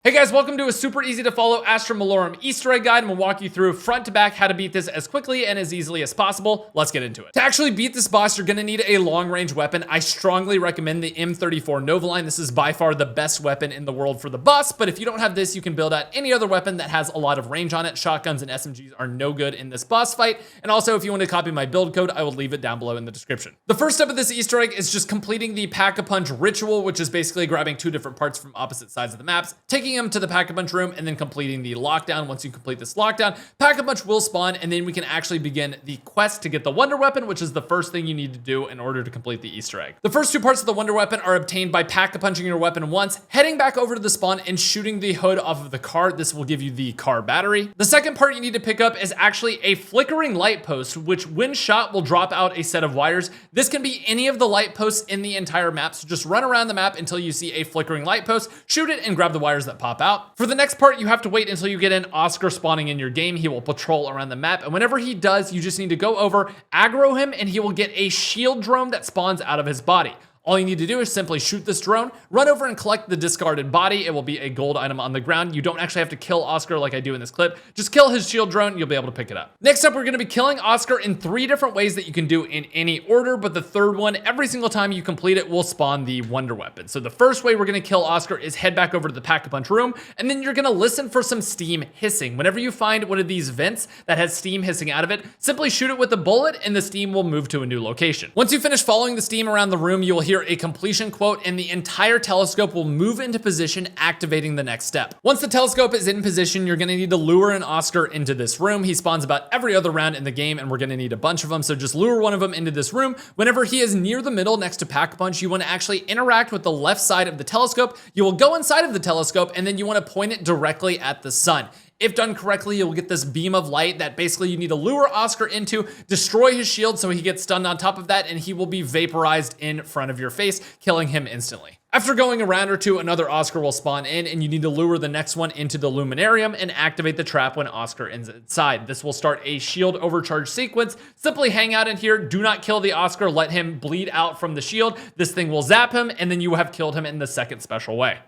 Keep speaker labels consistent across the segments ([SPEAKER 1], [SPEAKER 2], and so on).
[SPEAKER 1] Hey guys, welcome to a super easy to follow ASTRA MALORUM Easter egg guide. I'm gonna walk you through front to back how to beat this as quickly and as easily as possible. Let's get into it. To actually beat this boss, you're gonna need a long range weapon. I strongly recommend the M34 NOVALINE. This is by far the best weapon in the world for the boss, but if you don't have this, you can build out any other weapon that has a lot of range on it. Shotguns and SMGs are no good in this boss fight. And also, if you want to copy my build code, I will leave it down below in the description. The first step of this Easter egg is just completing the Pack-a-Punch ritual, which is basically grabbing two different parts from opposite sides of the maps, taking them to the Pack-a-Punch room, and then completing the lockdown. Once you complete this lockdown, Pack-a-Punch will spawn, and then we can actually begin the quest to get the Wonder Weapon, which is the first thing you need to do in order to complete the Easter egg. The first two parts of the Wonder Weapon are obtained by Pack-a-Punching your weapon once, heading back over to the spawn, and shooting the hood off of the car. This will give you the car battery. The second part you need to pick up is actually a flickering light post, which when shot will drop out a set of wires. This can be any of the light posts in the entire map, so just run around the map until you see a flickering light post, shoot it, and grab the wires that pop out. For the next part, you have to wait until you get an Oscar spawning in your game. He will patrol around the map, and whenever he does, you just need to go over, aggro him, and he will get a shield drone that spawns out of his body. All you need to do is simply shoot this drone, run over and collect the discarded body. It will be a gold item on the ground. You don't actually have to kill Oscar like I do in this clip. Just kill his shield drone, you'll be able to pick it up. Next up, we're gonna be killing Oscar in 3 different ways that you can do in any order, but the third one, every single time you complete it, will spawn the Wonder Weapon. So the first way we're gonna kill Oscar is head back over to the Pack-a-Punch room, and then you're gonna listen for some steam hissing. Whenever you find one of these vents that has steam hissing out of it, simply shoot it with a bullet, and the steam will move to a new location. Once you finish following the steam around the room, you will hear a completion quote, and the entire telescope will move into position, activating the next step. Once the telescope is in position, you're gonna need to lure an Oscar into this room. He spawns about every other round in the game, and we're gonna need a bunch of them, so just lure one of them into this room. Whenever he is near the middle next to Pack-a-Punch, you wanna actually interact with the left side of the telescope. You will go inside of the telescope, and then you wanna point it directly at the sun. If done correctly, you'll get this beam of light that basically you need to lure Oscar into, destroy his shield so he gets stunned on top of that, and he will be vaporized in front of your face, killing him instantly. After going a round or two, another Oscar will spawn in, and you need to lure the next one into the Luminarium and activate the trap when Oscar is inside. This will start a shield overcharge sequence. Simply hang out in here, do not kill the Oscar, let him bleed out from the shield. This thing will zap him, and then you have killed him in the second special way.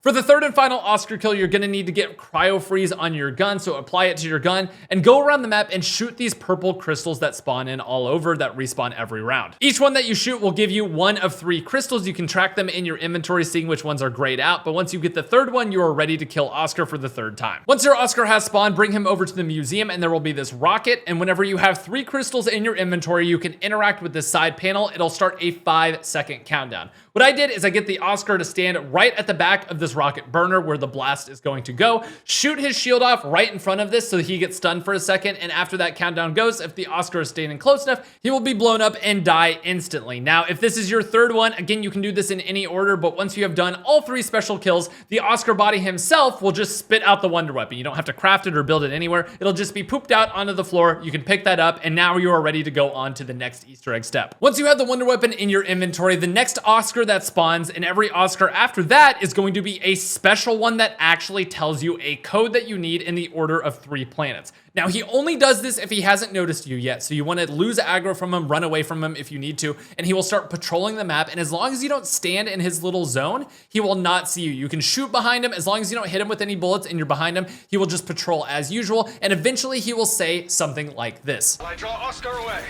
[SPEAKER 1] For the third and final Oscar kill, you're gonna need to get cryo freeze on your gun, so apply it to your gun and go around the map and shoot these purple crystals that spawn in all over that respawn every round. Each one that you shoot will give you 1 of 3 crystals. You can track them in your inventory, seeing which ones are grayed out, but once you get the third one, you are ready to kill Oscar for the third time. Once your Oscar has spawned, bring him over to the museum, and there will be this rocket, and whenever you have 3 crystals in your inventory, you can interact with this side panel. It'll start a 5-second countdown. What I did is I get the Oscar to stand right at the back of this rocket burner where the blast is going to go, shoot his shield off right in front of this so he gets stunned for a second, and after that countdown goes, if the Oscar is standing close enough, he will be blown up and die instantly. Now, if this is your third one, again, you can do this in any order, but once you have done all 3 special kills, the Oscar body himself will just spit out the Wonder Weapon. You don't have to craft it or build it anywhere. It'll just be pooped out onto the floor. You can pick that up, and now you are ready to go on to the next Easter egg step. Once you have the Wonder Weapon in your inventory, the next Oscar that spawns, and every Oscar after that, is going to be a special one that actually tells you a code that you need in the order of 3 planets. Now, he only does this if he hasn't noticed you yet, so you want to lose aggro from him, run away from him if you need to, and he will start patrolling the map, and as long as you don't stand in his little zone, he will not see you. You can shoot behind him. As long as you don't hit him with any bullets and you're behind him, he will just patrol as usual, and eventually he will say something like this.
[SPEAKER 2] I draw Oscar away,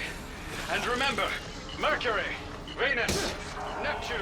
[SPEAKER 2] and remember, Mercury, Venus, Neptune.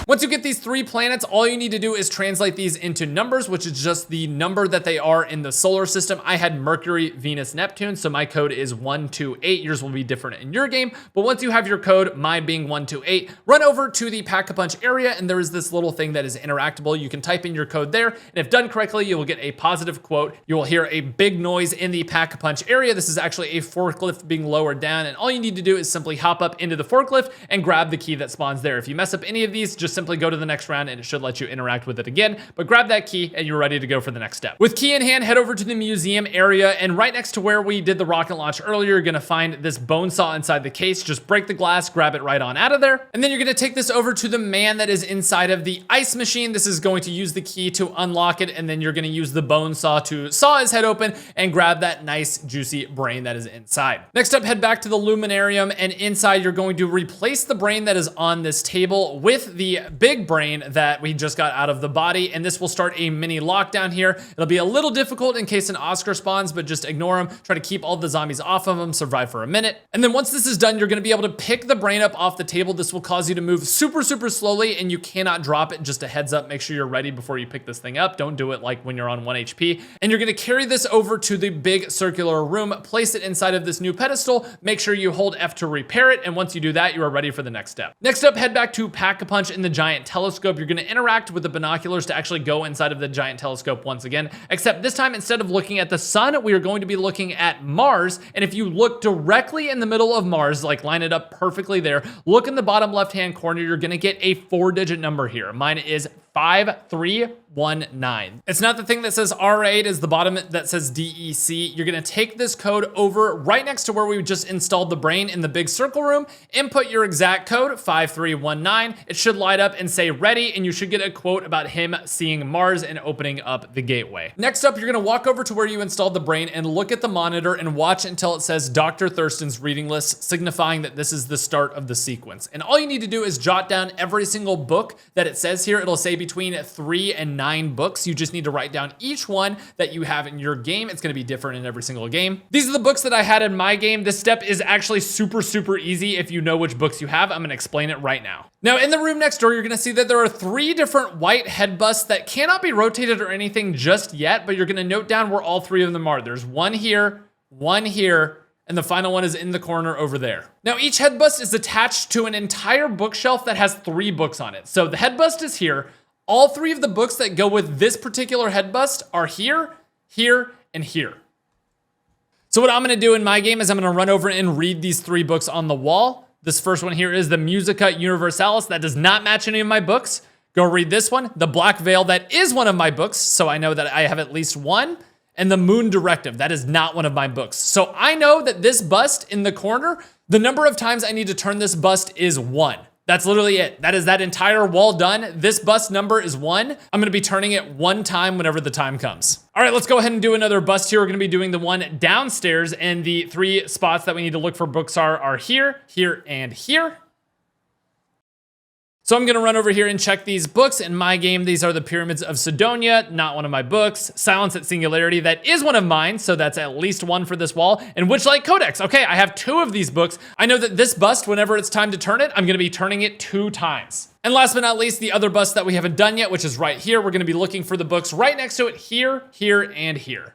[SPEAKER 1] Once you get these 3 planets, all you need to do is translate these into numbers, which is just the number that they are in the solar system. I had Mercury, Venus, Neptune, so my code is 128. Yours will be different in your game, but once you have your code, mine being 128, run over to the Pack-a-Punch area, and there is this little thing that is interactable. You can type in your code there, and if done correctly, you will get a positive quote. You will hear a big noise in the Pack-a-Punch area. This is actually a forklift being lowered down, and all you need to do is simply hop up into the forklift and grab the key that spawns there. If you mess up any of these, just simply go to the next round and it should let you interact with it again, but grab that key and you're ready to go for the next step. With key in hand, head over to the museum area, and right next to where we did the rocket launch earlier, you're gonna find this bone saw inside the case. Just break the glass, grab it right on out of there, and then you're gonna take this over to the man that is inside of the ice machine. This is going to use the key to unlock it, and then you're gonna use the bone saw to saw his head open and grab that nice juicy brain that is inside. Next up, head back to the Luminarium, and inside you're going to replace the brain that is on this table with the big brain that we just got out of the body, and this will start a mini lockdown here. It'll be a little difficult in case an Oscar spawns, but just ignore him. Try to keep all the zombies off of him, survive for a minute. And then once this is done, you're gonna be able to pick the brain up off the table. This will cause you to move super slowly, and you cannot drop it. Just a heads up, make sure you're ready before you pick this thing up. Don't do it like when you're on 1 HP. And you're gonna carry this over to the big circular room, place it inside of this new pedestal, make sure you hold F to repair it, and once you do that, you are ready for the next step. Next up, head back to Pack-a-Punch in the giant telescope. You're gonna interact with the binoculars to actually go inside of the giant telescope once again, except this time, instead of looking at the sun, we are going to be looking at Mars. And if you look directly in the middle of Mars, like line it up perfectly there, look in the bottom left-hand corner, you're gonna get a 4-digit number here. Mine is 5319. It's not the thing that says R8, is the bottom that says DEC. You're gonna take this code over right next to where we just installed the brain in the big circle room, input your exact code, 5319. It should light up and say ready, and you should get a quote about him seeing Mars and opening up the gateway. Next up, you're gonna walk over to where you installed the brain and look at the monitor and watch until it says Dr. Thurston's reading list, signifying that this is the start of the sequence. And all you need to do is jot down every single book that it says here. It'll say between 3 and 9 books. You just need to write down each one that you have in your game. It's gonna be different in every single game. These are the books that I had in my game. This step is actually super easy if you know which books you have. I'm gonna explain it right now. Now, in the room next door, you're gonna see that there are 3 different white head busts that cannot be rotated or anything just yet, but you're gonna note down where all 3 of them are. There's one here, and the final one is in the corner over there. Now, each head bust is attached to an entire bookshelf that has 3 books on it. So the head bust is here. All 3 of the books that go with this particular head bust are here, and here. So what I'm gonna do in my game is I'm gonna run over and read these 3 books on the wall. This first one here is the Musica Universalis. That does not match any of my books. Go read this one. The Black Veil, that is one of my books, so I know that I have at least one. And the Moon Directive, that is not one of my books. So I know that this bust in the corner, the number of times I need to turn this bust is 1. That's literally it. That is that entire wall done. This bust number is 1. I'm gonna be turning it 1 time whenever the time comes. All right, let's go ahead and do another bust here. We're gonna be doing the one downstairs, and the 3 spots that we need to look for books are here, and here. So I'm gonna run over here and check these books. In my game, these are the Pyramids of Sidonia, not one of my books. Silence at Singularity, that is one of mine, so that's at least 1 for this wall. And Witchlight Codex, okay, I have 2 of these books. I know that this bust, whenever it's time to turn it, I'm gonna be turning it 2 times. And last but not least, the other bust that we haven't done yet, which is right here. We're gonna be looking for the books right next to it, here, and here.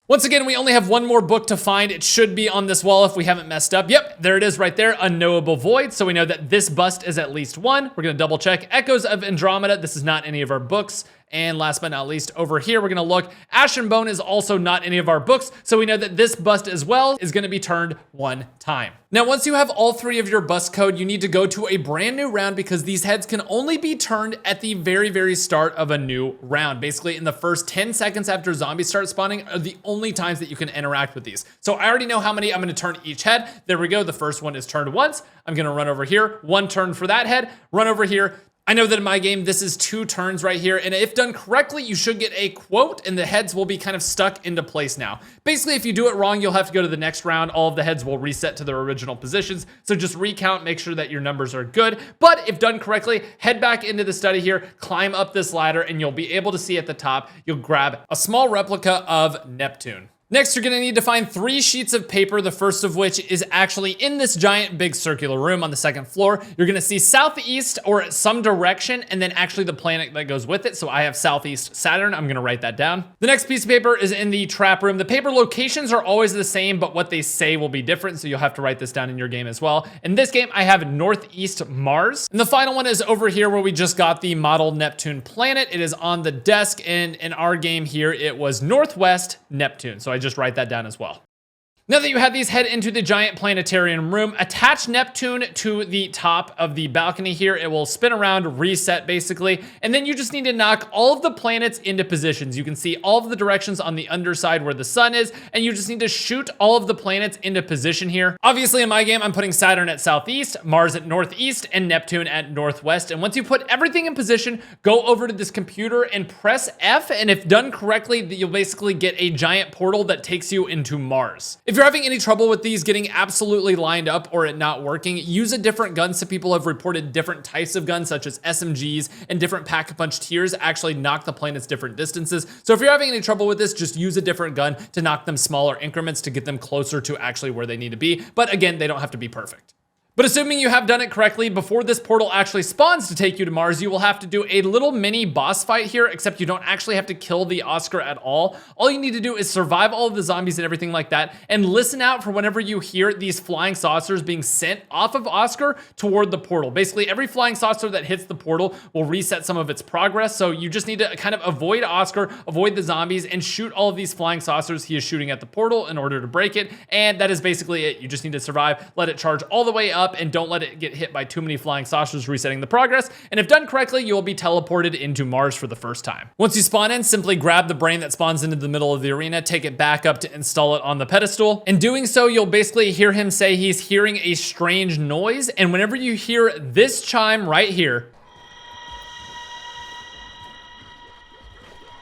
[SPEAKER 1] Once again, we only have 1 more book to find. It should be on this wall if we haven't messed up. Yep, there it is right there, Unknowable Void. So we know that this bust is at least 1. We're gonna double check. Echoes of Andromeda, this is not any of our books. And last but not least, over here, we're gonna look. Ash and Bone is also not any of our books, so we know that this bust as well is gonna be turned 1 time. Now, once you have all 3 of your bust code, you need to go to a brand new round because these heads can only be turned at the very start of a new round. Basically, in the first 10 seconds after zombies start spawning are the only times that you can interact with these. So I already know how many I'm gonna turn each head. There we go, the first one is turned once. I'm gonna run over here, 1 turn for that head, run over here. I know that in my game, this is 2 turns right here, and if done correctly, you should get a quote, and the heads will be kind of stuck into place now. Basically, if you do it wrong, you'll have to go to the next round. All of the heads will reset to their original positions, so just recount, make sure that your numbers are good. But if done correctly, head back into the study here, climb up this ladder, and you'll be able to see at the top, you'll grab a small replica of Neptune. Next, you're gonna need to find 3 sheets of paper, the first of which is actually in this giant big circular room on the 2nd floor. You're gonna see southeast or some direction, and then actually the planet that goes with it. So I have southeast Saturn, I'm gonna write that down. The next piece of paper is in the trap room. The paper locations are always the same, but what they say will be different, so you'll have to write this down in your game as well. In this game, I have northeast Mars. And the final one is over here where we just got the model Neptune planet. It is on the desk, and in our game here, it was northwest Neptune. So I just write that down as well. Now that you have these, head into the giant planetarium room, attach Neptune to the top of the balcony here. It will spin around, reset basically, and then you just need to knock all of the planets into positions. You can see all of the directions on the underside where the sun is, and you just need to shoot all of the planets into position here. Obviously in my game, I'm putting Saturn at southeast, Mars at northeast, and Neptune at northwest. And once you put everything in position, go over to this computer and press F, and if done correctly, you'll basically get a giant portal that takes you into Mars. If you're having any trouble with these getting absolutely lined up or it not working, use a different gun. Some people have reported different types of guns such as SMGs and different pack-a-punch tiers actually knock the planets different distances. So if you're having any trouble with this, just use a different gun to knock them smaller increments to get them closer to actually where they need to be. But again, they don't have to be perfect. But assuming you have done it correctly, before this portal actually spawns to take you to Mars, you will have to do a little mini boss fight here, except you don't actually have to kill the Oscar at all. All you need to do is survive all of the zombies and everything like that, and listen out for whenever you hear these flying saucers being sent off of Oscar toward the portal. Basically, every flying saucer that hits the portal will reset some of its progress, so you just need to kind of avoid Oscar, avoid the zombies, and shoot all of these flying saucers he is shooting at the portal in order to break it, and that is basically it. You just need to survive, let it charge all the way up, and don't let it get hit by too many flying saucers resetting the progress. And if done correctly, you will be teleported into Mars for the first time. Once you spawn in, simply grab the brain that spawns into the middle of the arena, take it back up to install it on the pedestal. In doing so, you'll basically hear him say he's hearing a strange noise. And whenever you hear this chime right here,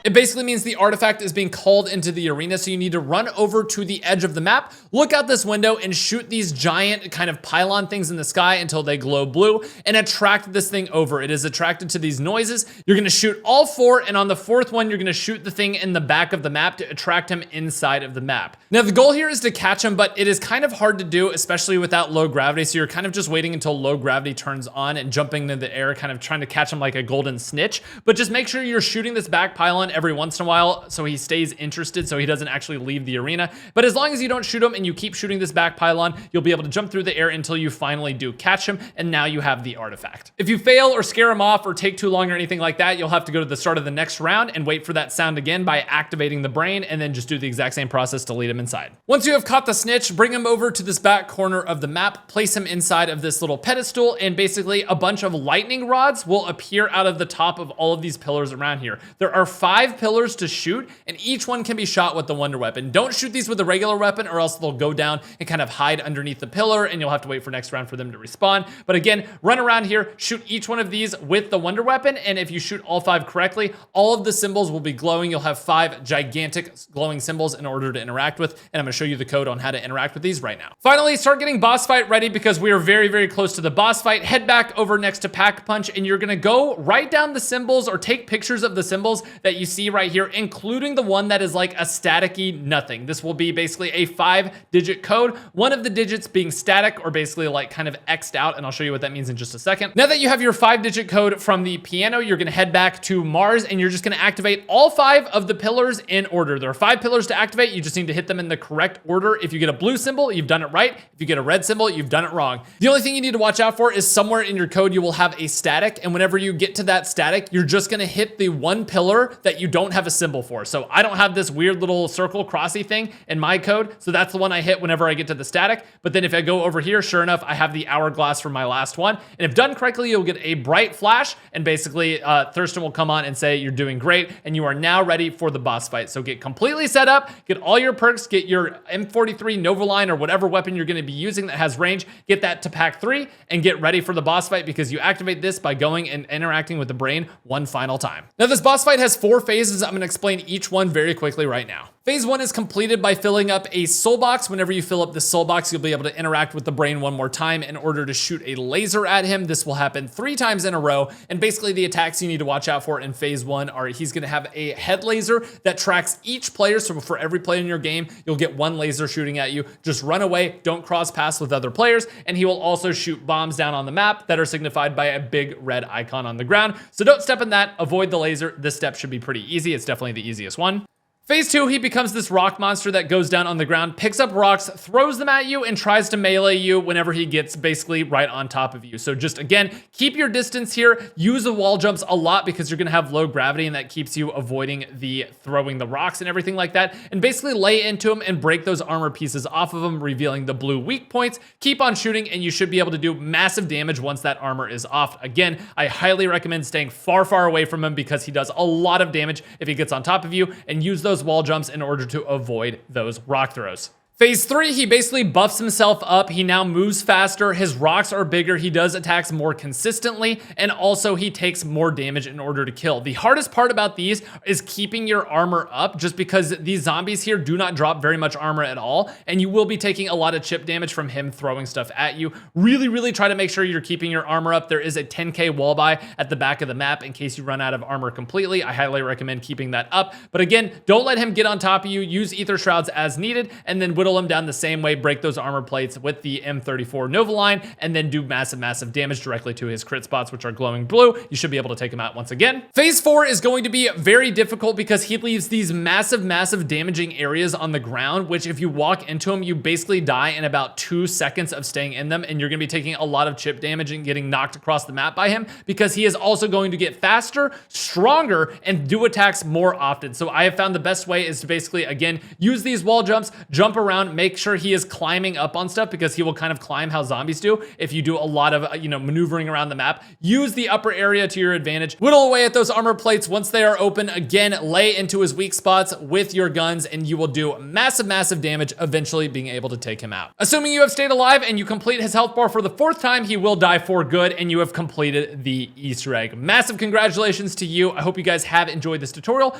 [SPEAKER 1] it basically means the artifact is being called into the arena, so you need to run over to the edge of the map, look out this window, and shoot these giant kind of pylon things in the sky until they glow blue, and attract this thing over. It is attracted to these noises. You're gonna shoot all 4, and on the 4th one, you're gonna shoot the thing in the back of the map to attract him inside of the map. Now, the goal here is to catch him, but it is kind of hard to do, especially without low gravity, so you're kind of just waiting until low gravity turns on and jumping into the air, kind of trying to catch him like a golden snitch. But just make sure you're shooting this back pylon every once in a while so he stays interested, so he doesn't actually leave the arena. But as long as you don't shoot him and you keep shooting this back pylon, you'll be able to jump through the air until you finally do catch him, and now you have the artifact. If you fail or scare him off or take too long or anything like that, you'll have to go to the start of the next round and wait for that sound again by activating the brain, and then just do the exact same process to lead him inside. Once you have caught the snitch, bring him over to this back corner of the map, place him inside of this little pedestal, and basically a bunch of lightning rods will appear out of the top of all of these pillars around here. There are 5 pillars to shoot, and each one can be shot with the wonder weapon. Don't shoot these with a regular weapon, or else they'll go down and kind of hide underneath the pillar, and you'll have to wait for next round for them to respawn. But again, run around here, shoot each one of these with the wonder weapon, and if you shoot all 5 correctly, all of the symbols will be glowing. You'll have 5 gigantic glowing symbols in order to interact with, and I'm gonna show you the code on how to interact with these right now. Finally, start getting boss fight ready, because we are very, very close to the boss fight. Head back over next to Pack-a-Punch, and you're gonna go write down the symbols or take pictures of the symbols that you see right here, including the one that is like a staticky nothing. This will be basically a 5-digit code, one of the digits being static or basically like kind of X'd out, and I'll show you what that means in just a second. Now that you have your 5-digit code from the piano, you're gonna head back to Mars, and you're just gonna activate all 5 of the pillars in order. There are 5 pillars to activate. You just need to hit them in the correct order. If you get a blue symbol, you've done it right. If you get a red symbol, you've done it wrong. The only thing you need to watch out for is somewhere in your code you will have a static, and whenever you get to that static, you're just gonna hit the one pillar that you don't have a symbol for. So I don't have this weird little circle crossy thing in my code, so that's the one I hit whenever I get to the static. But then if I go over here, sure enough, I have the hourglass from my last one, and if done correctly, you'll get a bright flash, and basically Thurston will come on and say you're doing great, and you are now ready for the boss fight. So get completely set up, get all your perks, get your M43 NOVALINE or whatever weapon you're going to be using that has range, get that to pack 3, and get ready for the boss fight, because you activate this by going and interacting with the brain one final time. Now this boss fight has 4 phases. I'm going to explain each one very quickly right now. Phase 1 is completed by filling up a soul box. Whenever you fill up the soul box, you'll be able to interact with the brain one more time in order to shoot a laser at him. This will happen 3 times in a row, and basically the attacks you need to watch out for in phase 1 are he's going to have a head laser that tracks each player. So for every player in your game, you'll get 1 laser shooting at you. Just run away, don't cross paths with other players, and he will also shoot bombs down on the map that are signified by a big red icon on the ground. So don't step in that, avoid the laser. This step should be pretty easy. It's definitely the easiest one. Phase 2, he becomes this rock monster that goes down on the ground, picks up rocks, throws them at you, and tries to melee you whenever he gets basically right on top of you. So just, again, keep your distance here. Use the wall jumps a lot because you're going to have low gravity, and that keeps you avoiding the throwing the rocks and everything like that. And basically lay into him and break those armor pieces off of him, revealing the blue weak points. Keep on shooting, and you should be able to do massive damage once that armor is off. Again, I highly recommend staying far, far away from him because he does a lot of damage if he gets on top of you, and use those wall jumps in order to avoid those rock throws. Phase 3, he basically buffs himself up. He now moves faster. His rocks are bigger. He does attacks more consistently. And also he takes more damage in order to kill. The hardest part about these is keeping your armor up, just because these zombies here do not drop very much armor at all. And you will be taking a lot of chip damage from him throwing stuff at you. Really try to make sure you're keeping your armor up. There is a 10k wall buy at the back of the map in case you run out of armor completely. I highly recommend keeping that up. But again, don't let him get on top of you. Use ether shrouds as needed, and then whittle him down the same way. Break those armor plates with the M34 NOVALINE, and then do massive damage directly to his crit spots, which are glowing blue. You should be able to take him out once again. Phase 4 is going to be very difficult because he leaves these massive damaging areas on the ground, which if you walk into them, you basically die in about 2 seconds of staying in them, and you're going to be taking a lot of chip damage and getting knocked across the map by him, because he is also going to get faster, stronger, and do attacks more often. So I have found the best way is to basically, again, use these wall jumps, jump around, make sure he is climbing up on stuff, because he will kind of climb how zombies do if you do a lot of maneuvering around the map. Use the upper area to your advantage. Whittle away at those armor plates. Once they are open, again, lay into his weak spots with your guns, and you will do massive damage, eventually being able to take him out. Assuming you have stayed alive and you complete his health bar for the 4th time, he will die for good, and you have completed the Easter egg. Massive congratulations to you. I hope you guys have enjoyed this tutorial.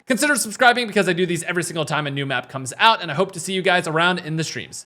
[SPEAKER 1] Consider subscribing, because I do these every single time a new map comes out, and I hope to see you guys around in the streams.